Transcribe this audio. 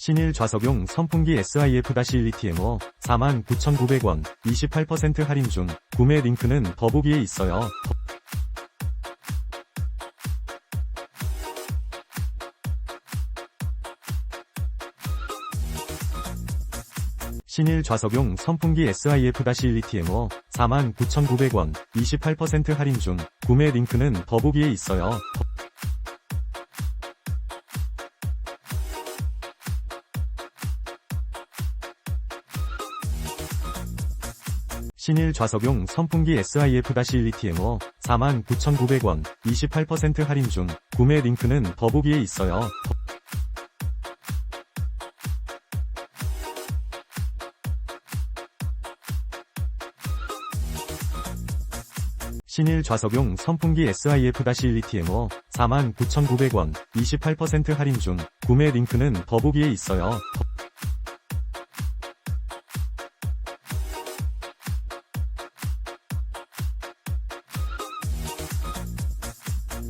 신일 좌석용 선풍기 SIF-12TMO 49,900원 28% 할인 중. 구매 링크는 더보기에 있어요. 신일 좌석용 선풍기 SIF-12TMO 49,900원 28% 할인 중. 구매 링크는 더보기에 있어요. 신일 좌석용 선풍기 SIF-12TMO 49,900원 28% 할인 중. 구매 링크는 더보기에 있어요. 신일 좌석용 선풍기 SIF-12TMO 49,900원 28% 할인 중. 구매 링크는 더보기에 있어요.